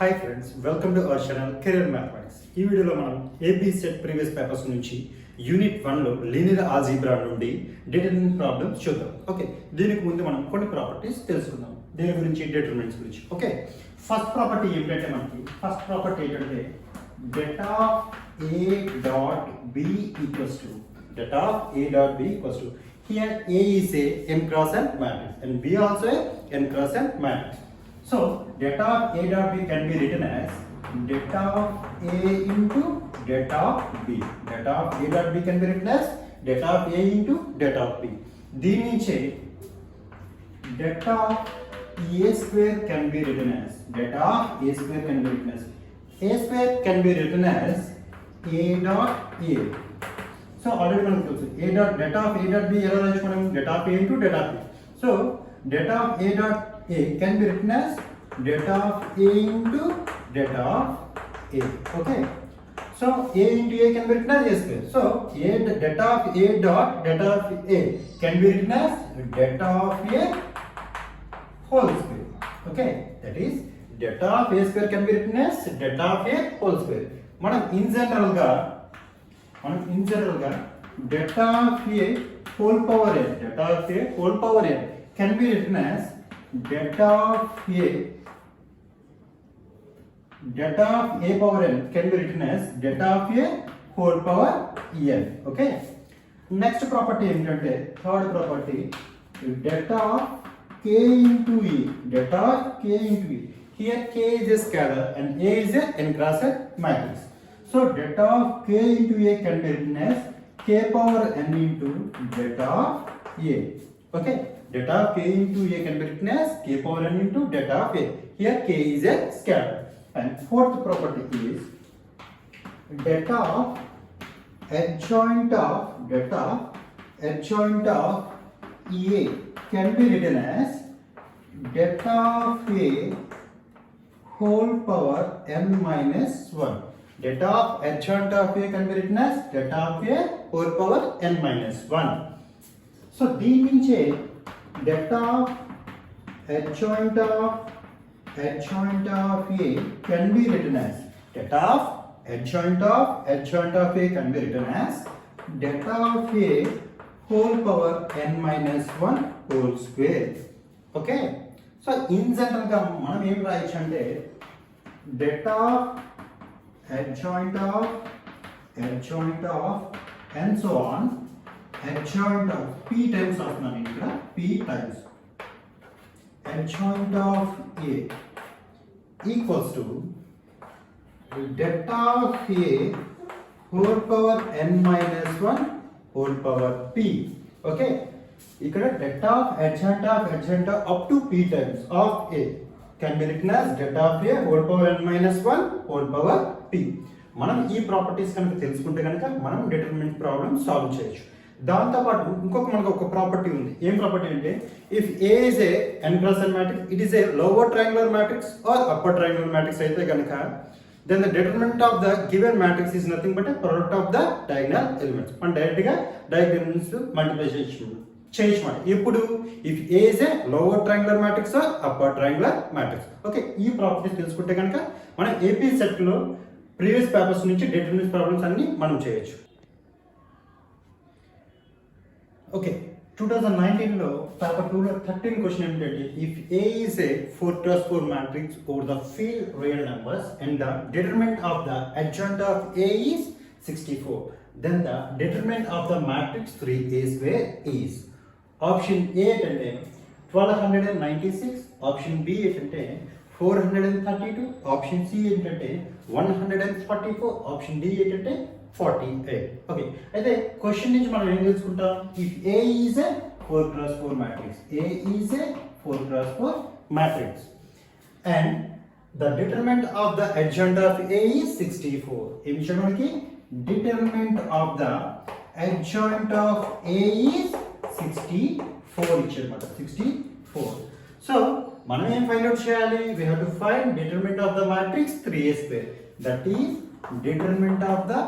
Hi friends, welcome to our channel career mathematics. ఈ వీడియోలో మనం ఏపీ సెట్ ప్రీవియస్ పేపర్స్ నుంచి యూనిట్ 1లో లీనియర్ ఆల్జీబ్రా నుండి డిటర్మినెంట్ ప్రాబ్లమ్స్ చూద్దాం. ఓకే, దీనికి ముందు మనం కొన్ని ప్రాపర్టీస్ తెలుసుకుందాం. దీని గురించి డిటర్మినెంట్స్ గురించి. ఓకే, ఫస్ట్ ప్రాపర్టీ ఏంటంటే ఏంటంటే det of a dot b equals to here A is a n cross n matrix and B also a n cross n matrix. So det of A dot B can be written as det of A into det of B. Det of A dot B can be written as det of A into det of B. దీని నుంచి det of A square can be written as A square can be written as A dot A. So already మనం తెలుసు det of A dot B ఎలా రాసుకున్నాం, det of A into det of B. So det of A dot A can be written as det of A into det of A. Okay, so A into A can be written as A square. So det of A dot det of A can be written as det of A whole square. Okay, that is det of A square can be written as det of A whole square. మనం in general గా det of A whole power n can be written as det of A power n can be written as det of A whole power n. Okay, next property ఏంటంటే third property det of k into E. Here k is a scalar and A is a n cross n matrix. So det of k into A can be written as k power n into det of A. Okay, det of k into A can be written as k power n into det of A. Here k is a scalar. And fourth property is det of adjoint of A can be written as det of A whole power n minus 1. Det of adjoint of A can be written as det of A whole power n minus 1. So దీని నుంచే det of adjoint of A can be written as det of adjoint of A can be written as det of A whole power n minus 1 whole square. Okay, so in general గా మనం ఏం రాయొచ్చు అంటే det of adjoint of and so on, adjoint of p times అవుతున్నాను ఇక్కడ p times adjoint of A equals to det of A whole power n minus 1 whole power p. Okay, ఇక్కడ det of adjoint of up to p times of A can be written as det of A whole power n minus 1 whole power p. మనం ఈ properties కనుక తెలుసుకుంటే కనుక మనం determinant problem solve చేయొచ్చు. దాంతోపాటు మనకు ఒక ప్రాపర్టీ ఉంది. ఏం ప్రాపర్టీ అంటే if A is a n cross n matrix, it is a lower triangular matrix or upper triangular matrix అయితే కనుక then the determinant of the given matrix is nothing but a product of the diagonal elements. మనం direct గా diagonals multiply చేయొచ్చు. ఎప్పుడు if A is a lower triangular matrix or upper triangular matrix. Okay, ఈ properties తెలుసుకుంటే కనుక మనం AP set లో previous papers నుంచి డిటర్మినెంట్ ప్రాబ్లమ్స్ అన్ని మనం చేయొచ్చు. ఓకే, 2019లో పేపర్ 2లో 13 క్వశ్చన్ ఏంటంటే if A is a 4x4 matrix over the field real numbers and the determinant of the adjoint of A is 64, then the determinant of the matrix 3A square is. Option A ఏంటంటే 1296, option B ఏంటంటే 432, option C ఏంటంటే 144, option D ఏంటంటే 48. Okay, అయితే question నుంచి మనం ఏం తెలుసుకుంటాం, if A is a 4x4 matrix and the determinant of the adjoint of A is 64. ఏం ఇచ్చాడు మనకి, determinant of the adjoint of A is 64 ఇచ్చాడు, 64. సో మనం ఏం ఫైండ్ అవుట్ చేయాలి, we have to find determinant of the matrix 3A square. That is determinant of the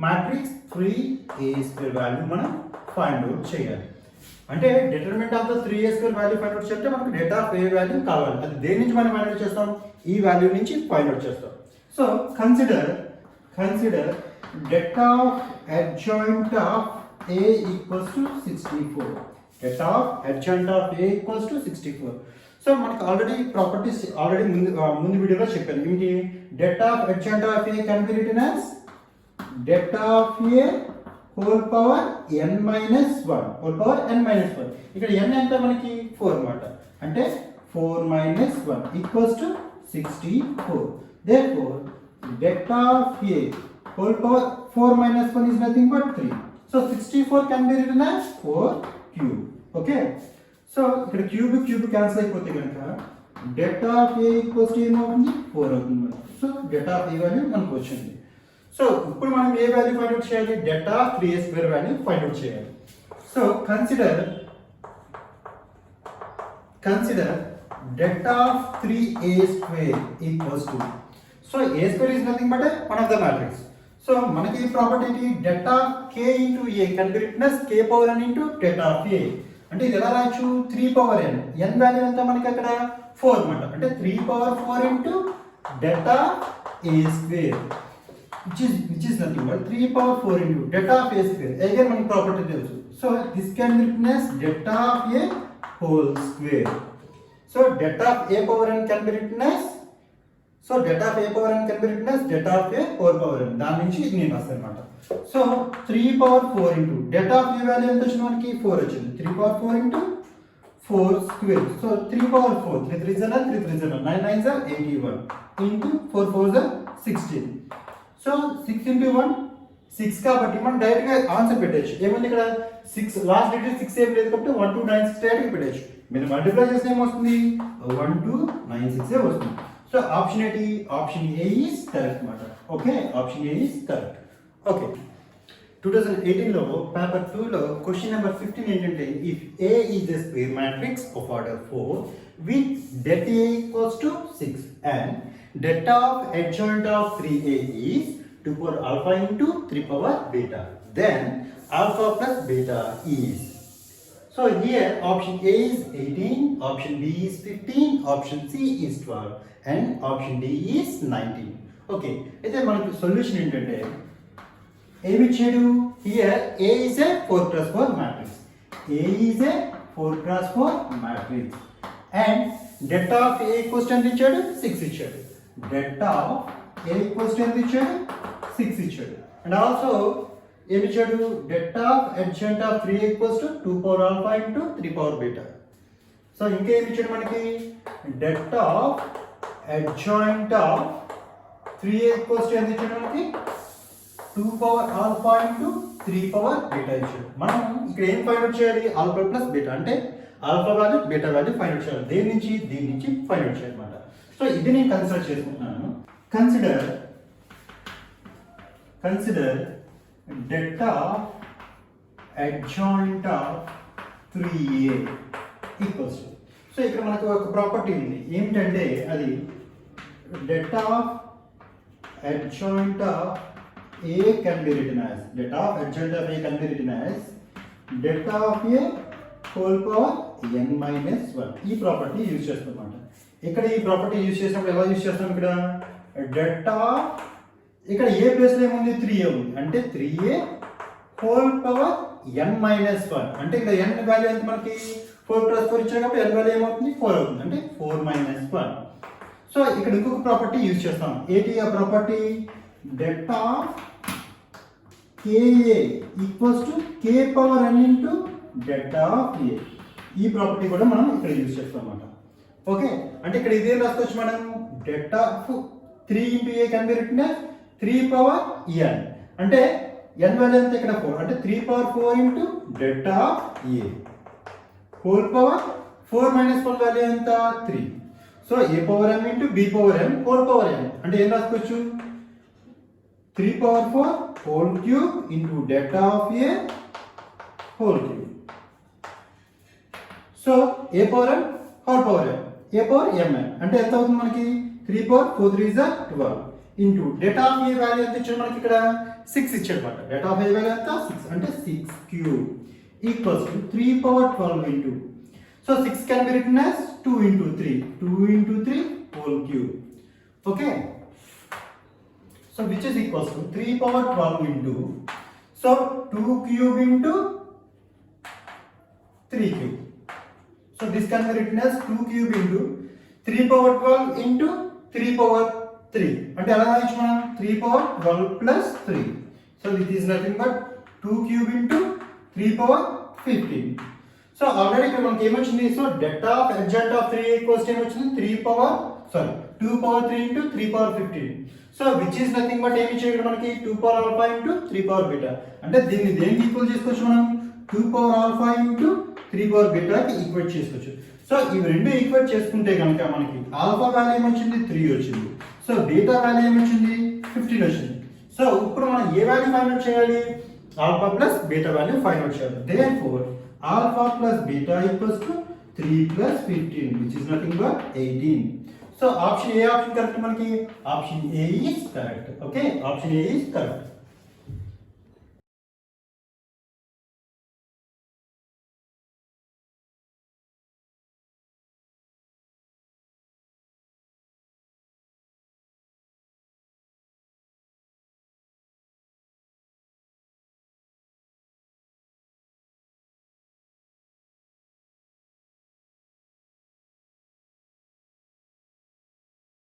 matrix 3A square value మనం find out చేయాలి. అంటే determinant of the 3a square value find out చేస్తే మనకు డెటా of a value కావాలి. అది దేని నుంచి మనం ఫైండ్ అవుట్ చేస్తాం? ఈ వాల్యూ నుంచి ఫైండ్ అవుట్ చేస్తాం. So consider det of adjoint of a equals to 64. డెటా of adjoint of a equals to 64. So మనకు ఆల్రెడీ ప్రాపర్టీస్ ముందు వీడియోలో చెప్పాను. ఏంటి? డెటా of adjoint of a can be written as డెటా of a whole power n minus 1 whole power n minus 1. ఇక్కడ n ఎంత మనకి 4 అన్నమాట. అంటే 4 minus 1 equals to 64. Therefore డెటా of a whole power 4 minus 1 is nothing but 3. So 64 can be written as 4 cube. Okay. So ఇక్కడ cube cancel అయిపోతే కనుక డెటా of a equals to ఏమవుతుంది? 4 అవుతుంది. సో డెటా ఆఫ్ a వాల్యూ మనకు వచ్చింది. సో ఇప్పుడు మనం ఏ వాల్యూ ఫైండ్ అవుట్ చేయాలి? Det of 3a square value find out చేయాలి. So consider det of 3a square equals to, so a square is nothing but one of the matrix. So మనకి ఈ property ఏంటి? Det k into a can be written as k power n into det of a. అంటే ఇది ఎలా రాయొచ్చు? 3 power n. n value ఎంత మనకి అక్కడ? 4 అన్నమాట. అంటే 3 power 4 into డెటా a square which is nothing but 3 power 4 into delta of a square. Again మనకి ప్రాపర్టీ తెలుసు. So this can be written as delta of a whole square. So delta of a power n can be written as delta of a power n can be written as delta of a whole power n. దాని నుంచి ఇది నేను రాస్తాను అన్నమాట. So 3 power 4 into delta of a value ఎంత వచ్చింది మనకి? 4 వచ్చింది. 3 power 4 into 4 square. So 3 power 4, 3 3 is 9, 9 9 is 81 into 4 4 is 16. So 6 into 1 6 కాబట్టి మనం డైరెక్ట్ గా ఆన్సర్ పెట్టచ్చు. ఏముంది ఇక్కడ? 6 లాస్ట్ డిజిట్ 6 ఏం లేదు కాబట్టి 1 2 9 6 డైరెక్ట్ పెట్టచ్చు. మీరు మల్టిప్లై చేస్తే ఏమొస్తుంది? 1 2 9 6 వస్తుంది. సో ఆప్షన్ ఏంటి? ఆప్షన్ ఏ ఈస్ కరెక్ట్ అన్నమాట. Okay, option A is correct. Okay, 2018 లో పేపర్ 2 లో క్వశ్చన్ నెంబర్ 15 ఏంటంటే if A is a square matrix of order 4 with det A equals to 6 and det of adjoint of 3A is 2 power alpha into 3 power beta, then alpha plus beta is. So here option A is 18, option B is 15, option C is 12 and option D is 19. Okay, అయితే మనకు solution ఏంటంటే ఏమి ఇచ్చాడు? Here A is a 4 cross 4 matrix. A is a 4 cross 4 matrix and det of A equals to ఎంత ఇచ్చాడు? 6 ఇచ్చాడు. Det of A equals to ఎంత ఇచ్చాడు? 6 ఇచ్చాడు. అండ్ ఆల్సో ఏమి ఇచ్చాడు? det of adjoint of 3 equals to 2 power alpha into 3 power beta. So ఇంకేమి ఇచ్చాడు మనకి? det of adjoint of 3 equals to ఎంత ఇచ్చాడు మనకి? 2 power alpha into 3 power beta ఇచ్చాడు. మనం ఇక్కడ ఏం ఫైండ్ అవుట్ చేయాలి? ఆల్ఫా ప్లస్ బీటా, అంటే alpha value beta value find out చేయాలి. దీని నుంచి ఫైండ్ అవుట్ చేయాలి అన్నమాట. సో ఇది నేను కన్సిడర్ చేసుకుంటున్నాను. Consider డెటా adjoint of 3a equals to, so ఇక్కడ మనకు ఒక ప్రాపర్టీ ఉంది. ఏమిటంటే అది డెటా adjoint of A can be written as delta of adjoint of A can be written as delta of A whole power n minus 1. ఈ property use చేస్తాం అన్నమాట. ఇక్కడ ఈ ప్రాపర్టీ యూజ్ చేసినప్పుడు ఎలా యూజ్ చేస్తాం? ఇక్కడ డెల్టా, ఇక్కడ ఏ ప్లేస్ లో ఏముంది? 3a ఉంది. అంటే 3a whole power n minus 1. అంటే ఇక్కడ n వాల్యూ ఎంత మనకి? 4 plus 4 ఇచ్చారు కాబట్టి n వాల్యూ ఏమవుతుంది? 4 అవుతుంది. అంటే 4 minus 1. సో ఇక్కడ ఇంకొక ప్రాపర్టీ యూజ్ చేస్తాం. ఏంటి ఆ property? Delta KA equals to k power n into delta of A. ఈ ప్రాపర్టీ కూడా మనం ఇక్కడ యూజ్ చేస్తాం అన్నమాట. ఓకే, అంటే ఇక్కడ ఇదేం రాసుకోవచ్చు మనం? Delta 3 into A can be written as 3 power n. అంటే n వాల్యూ ఎంత ఇక్కడ? 4. అంటే 3 power 4 into delta of A whole power 4 minus 1 value ఎంత? 3. So A power m into B power m whole power n. అంటే ఏం రాసుకోవచ్చు? 3 power 4 whole cube into delta of A whole cube. So A power m whole power m, A power m n. అంటే ఎంత అవుతుంది మనకి? 3 power 4 3 is 12 into delta of A value ఎంత ఇచ్చాడు మనకి? ఇక్కడ 6 ఇచ్చాడు అన్నమాట. delta of A వాల్యూ ఎంత? 6. అంటే 6 cube equals to 3 power 12 into. So 6 can be written as 2 into 3. 2 into 3 whole cube. Okay. So which is equals to 3 power 12 into. So 2 cube into 3 cube. So this can be written as 2 cube into 3 power 12 into 3 power 3. And 3 power 12 plus 3. So it is nothing but 2 cube into 3 power 15. So already ఇక్కడ మనకి ఏమొచ్చింది, so delta of adjacent of 3 equals to ఏమొచ్చింది 2 power 3 into 3 power 15. So which is nothing but ఏమి చేయడం మనకి 2 power alpha into 3 power beta. అంటే దీన్ని దేనికి ఈక్వల్ చేసుకోవచ్చు మనం 2 power alpha into 3 power beta కి ఈక్వేట్ చేసుకోవచ్చు. సో ఇవి రెండు ఈక్వేట్ చేసుకుంటే కనుక మనకి ఆల్ఫా వాల్యూ ఏమొచ్చింది 3 వచ్చింది. సో బీటా వాల్యూ ఏమొచ్చింది 15 వచ్చింది. సో ఇప్పుడు మనం ఏ వాల్యూ ఫైండ్ అవుట్ చేయాలి, alpha plus beta value find out చేయాలి. Therefore alpha plus beta equals to 3 plus 15 which is nothing but 18. So option A option correct మనకి, option A is correct. Okay, option A is correct.